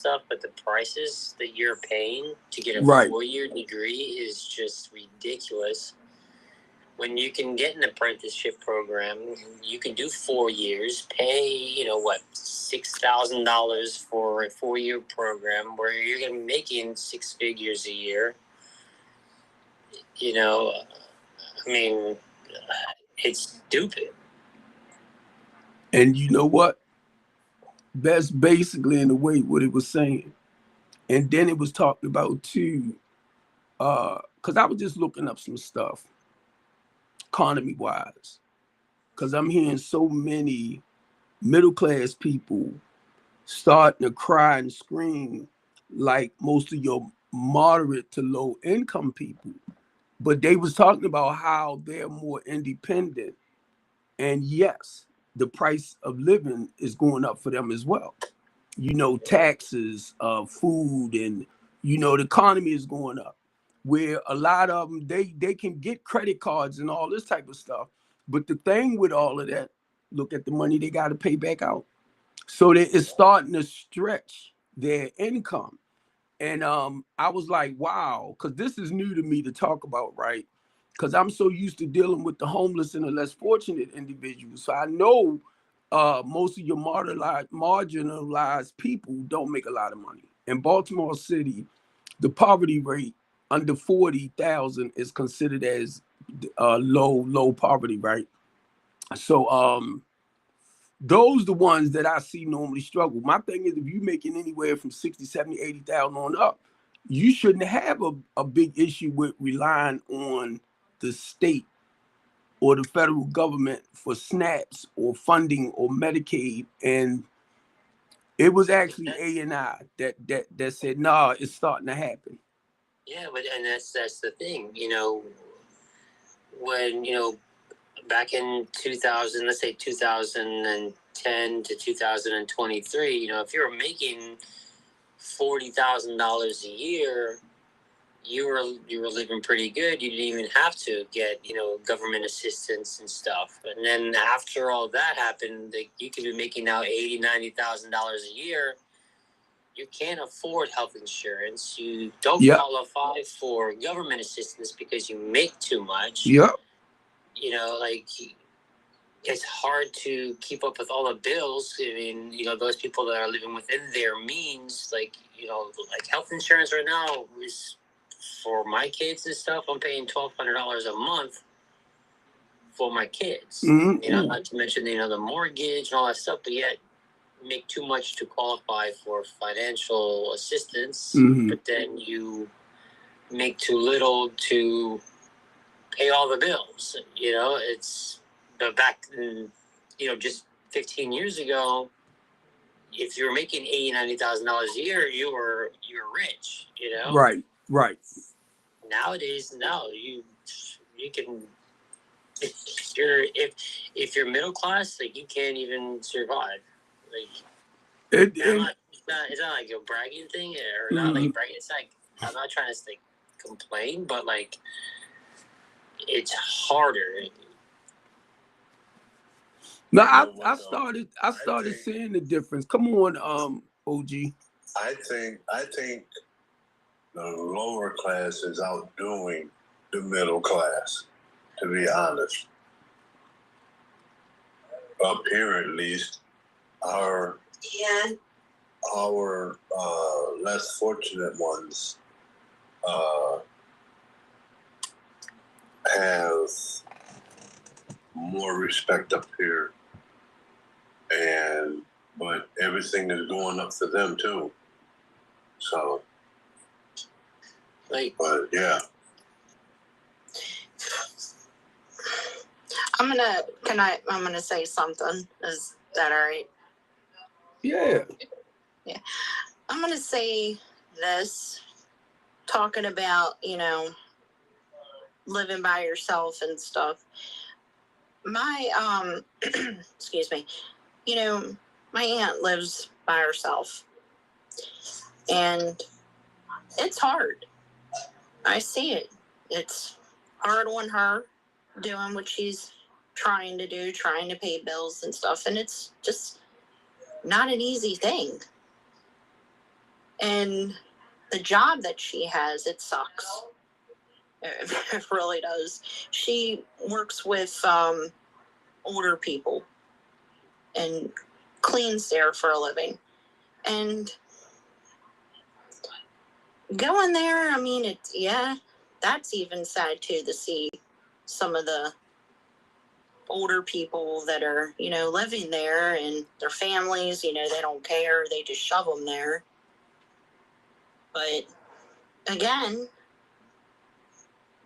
stuff, but the prices that you're paying to get a Right. 4-year degree is just ridiculous. When you can get an apprenticeship program, you can do 4 years, pay, $6,000 for a 4-year program where you're going to be making 6 figures a year. It's stupid. And you know what? That's basically in a way what it was saying. And then it was talked about too, because I was just looking up some stuff, economy wise, because I'm hearing so many middle class people starting to cry and scream like most of your moderate to low income people. But they was talking about how they're more independent. And yes, the price of living is going up for them as well. Taxes, food, and the economy is going up. Where a lot of them they can get credit cards and all this type of stuff. But the thing with all of that, look at the money they got to pay back out. So it's starting to stretch their income. And I was like, wow, because this is new to me to talk about, right? Because I'm so used to dealing with the homeless and the less fortunate individuals. So I know most of your marginalized people don't make a lot of money. In Baltimore City, the poverty rate under 40,000 is considered as low poverty, right? So those the ones that I see normally struggle. My thing is, if you're making anywhere from 60, 70, 80,000 on up, you shouldn't have a big issue with relying on the state or the federal government for SNAPs or funding or Medicaid. And it was actually A&I that said, nah, it's starting to happen. Yeah, and that's the thing, when, back in 2000, let's say 2010 to 2023, if you were making $40,000 a year, you were living pretty good. You didn't even have to get government assistance and stuff. And then after all that happened, you could be making now $80,000-$90,000 a year. You can't afford health insurance. You don't qualify for government assistance because you make too much. Yep. It's hard to keep up with all the bills. I mean, those people that are living within their means, like health insurance right now is for my kids and stuff. I'm paying $1,200 a month for my kids. Mm-hmm. Not to mention, the mortgage and all that stuff, but yet make too much to qualify for financial assistance, but then you make too little to pay all the bills. It's back in, just 15 years ago, if you were making $80,000-$90,000 a year, you were rich. Right. Nowadays, no, you can. If you're middle class, you can't even survive. It's not like a bragging thing or not like bragging. It's like, I'm not trying to complain, but it's harder. No, I started seeing the difference. Come on, OG. I think the lower class is outdoing the middle class, to be honest. Up here, at least, our less fortunate ones have more respect up here, but everything is going up for them too. So, but yeah. I'm gonna say something. Is that all right? Yeah. Yeah. I'm gonna say this, talking about, living by yourself and stuff. My excuse me, my aunt lives by herself. And it's hard. I see it. It's hard on her doing what she's trying to do, trying to pay bills and stuff. And it's just not an easy thing. And the job that she has, it sucks. It really does. She works with older people and cleans there for a living. And going there, I mean, that's even sad too, to see some of the older people that are, living there, and their families, they don't care. They just shove them there. But again,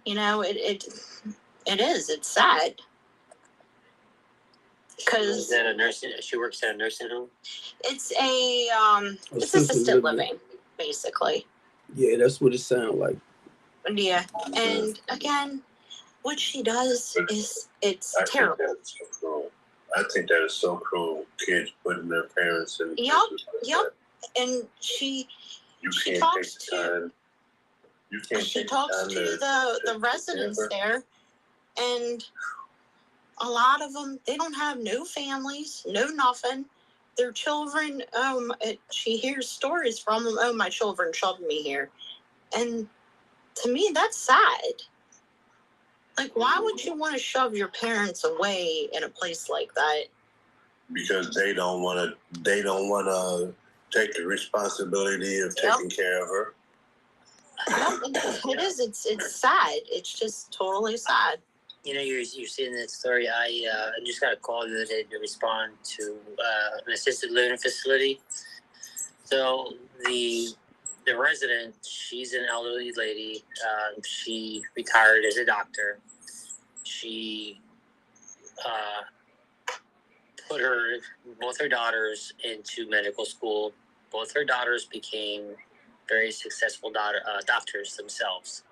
it's sad. Because that a nursing? She works at a nursing home. It's it's assisted living, basically. Yeah, that's what it sounds like. Yeah, and again, what she does it's terrible. I think that is so cruel. Kids putting their parents in. Yep. And she talks to the residents there, and a lot of them, they don't have no families, no nothing. Their children, she hears stories from them. Oh, my children shoved me here. And to me, that's sad. Like, why would you want to shove your parents away in a place like that? Because they don't want to take the responsibility of taking care of her. It is. It's sad. It's just totally sad. You're seeing that story. I just got a call the other day to respond to an assisted living facility. So the resident, she's an elderly lady. She retired as a doctor. She put both her daughters into medical school. Both her daughters became very successful doctors themselves.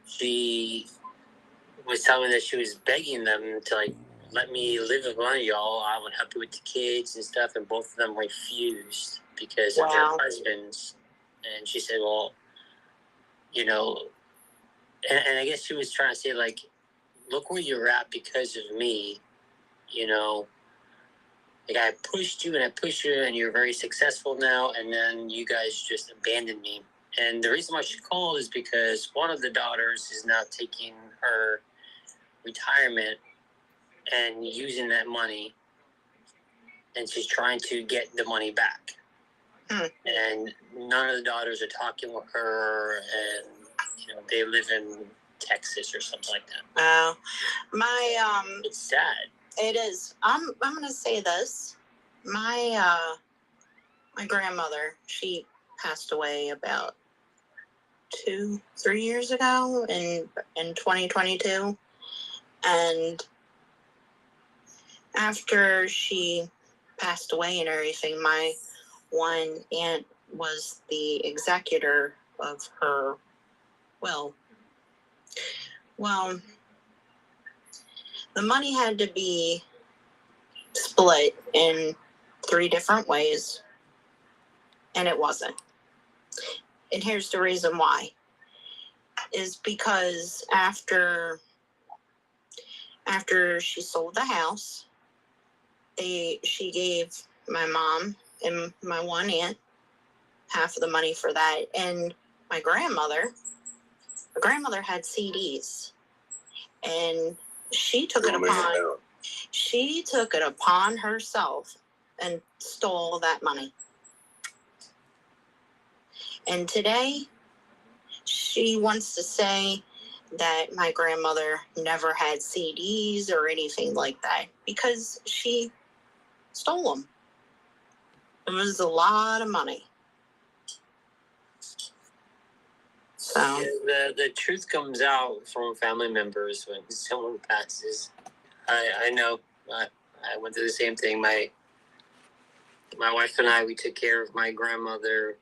She was telling me that she was begging them to let me live with one of y'all. I would help you with the kids and stuff, and both of them refused because of their husbands. And she said, "Well, and I guess she was trying to say look where you're at because of me, I pushed you and I pushed you, and you're very successful now, and then you guys just abandoned me." And the reason why she called is because one of the daughters is now taking her retirement and using that money, and she's trying to get the money back. And none of the daughters are talking with her, and they live in Texas or something like that. It's sad. It is. I'm gonna say this. My grandmother, she passed away about 2-3 years ago in 2022. And after she passed away and everything, my one aunt was the executor of her will. Well, the money had to be split in 3 different ways, and it wasn't. And here's the reason why. Is because after she sold the house, she gave my mom and my one aunt half of the money for that, and my grandmother had CDs, and she took it upon herself and stole that money. And today, she wants to say that my grandmother never had CDs or anything like that because she stole them. It was a lot of money. So the truth comes out from family members when someone passes. I know. I went through the same thing. My wife and I, we took care of my grandmother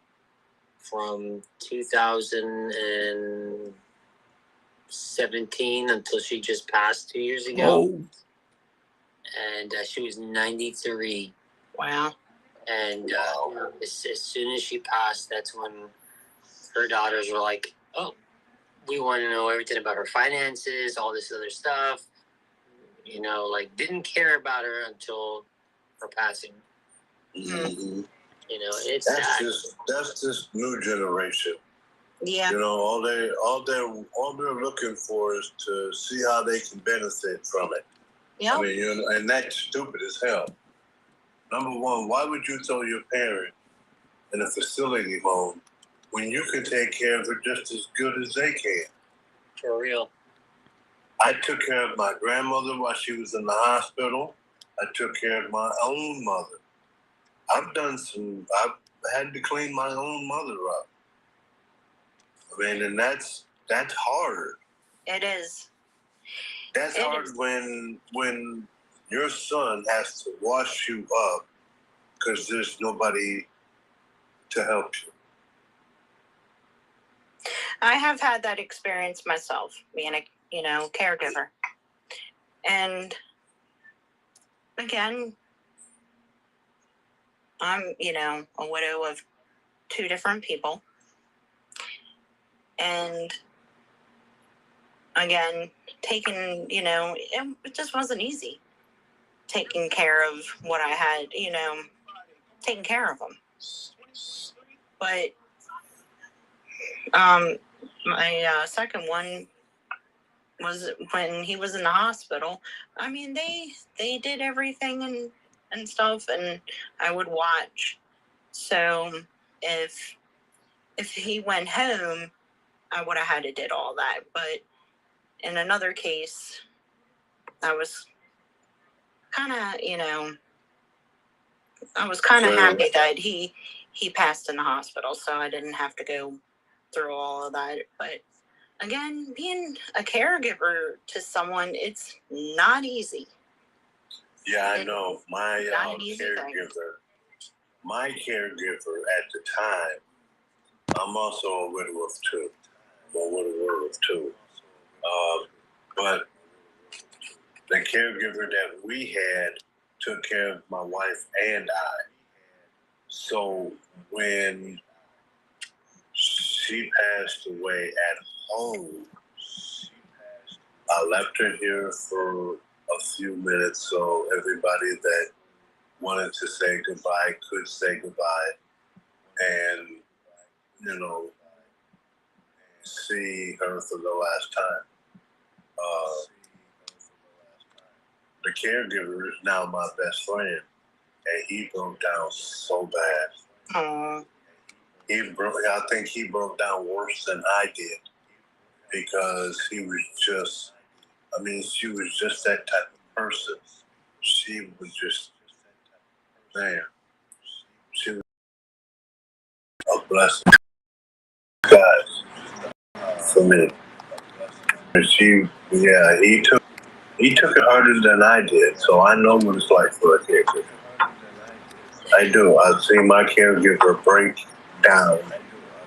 from 2017 until she just passed 2 years ago. And she was 93. Wow. And as soon as she passed, that's when her daughters were like, "Oh, we want to know everything about her finances, all this other stuff." Didn't care about her until her passing. Mm-hmm. You know, it's That's sad. that's just new generation. Yeah. You know, all they're looking for is to see how they can benefit from it. Yep. I mean, you know, and that's stupid as hell. Number one, why would you throw your parent in a facility home when you can take care of her just as good as they can? For real. I took care of my grandmother while she was in the hospital. I took care of my own mother. I've had to clean my own mother up. I mean, and that's hard. It is. That's It hard is. when your son has to wash you up because there's nobody to help you. I have had that experience myself, being a caregiver. And again, I'm, a widow of 2 different people. And again, it just wasn't easy taking care of what I had, taking care of them. But my second one was when he was in the hospital. I mean, they did everything and stuff, and I would watch. So if he went home, I would have had to did all that. But in another case, I was kind of, happy that he passed in the hospital, so I didn't have to go through all of that. But again, being a caregiver to someone, it's not easy. Yeah, I know. My not an easy thing. my caregiver at the time, I'm also a widow of 2. I'm a widower of 2. But the caregiver that we had took care of my wife and I. So when she passed away at home, I left her here for a few minutes so everybody that wanted to say goodbye could say goodbye and, see her for the last time. The caregiver is now my best friend, and he broke down so bad. Aww. I think he broke down worse than I did because he was just, she was just that type of person. She was just, man, she was a blessing, guys, for me. He took it harder than I did, so I know what it's like for a caregiver. I do. I've seen my caregiver break down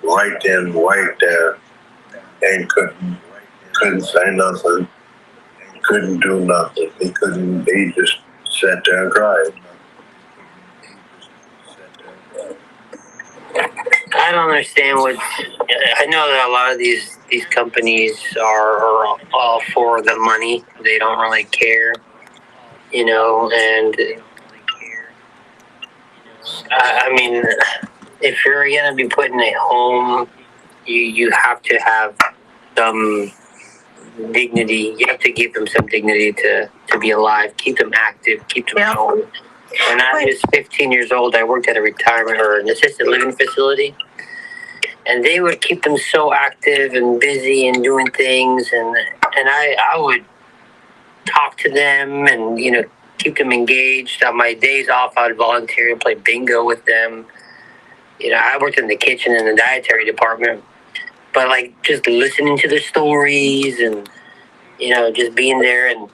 right then, right there, and couldn't say nothing, couldn't do nothing. He just sat there and cried. I don't understand I know that a lot of these companies are all for the money. They don't really care, and I mean, if you're going to be put in a home, you have to have some dignity. You have to give them some dignity to be alive, keep them active, keep them going. When I was 15 years old, I worked at a retirement or an assisted living facility, and they would keep them so active and busy and doing things, and I would talk to them and keep them engaged. On my days off, I would volunteer and play bingo with them. I worked in the kitchen and the dietary department, but like just listening to their stories and just being there, and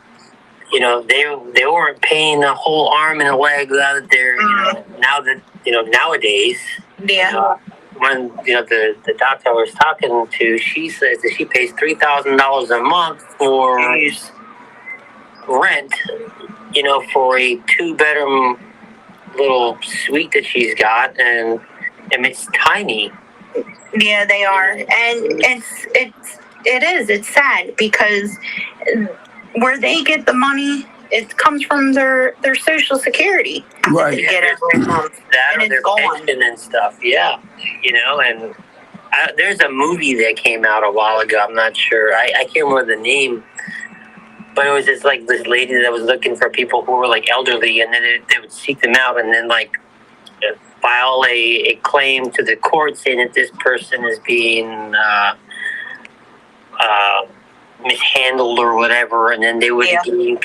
they weren't paying a whole arm and a leg out there. Now that nowadays, when the doctor I was talking to, she says that she pays $3,000 a month for rent, for a 2-bedroom little suite that she's got, and it's tiny. Yeah, they are, and it's sad because where they get the money it comes from their Social Security. Right. They get every month. That And or it's their gone. pension and stuff. Yeah, you know, and there's a movie that came out a while ago. I'm not sure. I can't remember the name, but it was just like this lady that was looking for people who were like elderly, and then they would seek them out, and then like file a claim to the court saying that this person is being mishandled or whatever, and then they would Yeah. be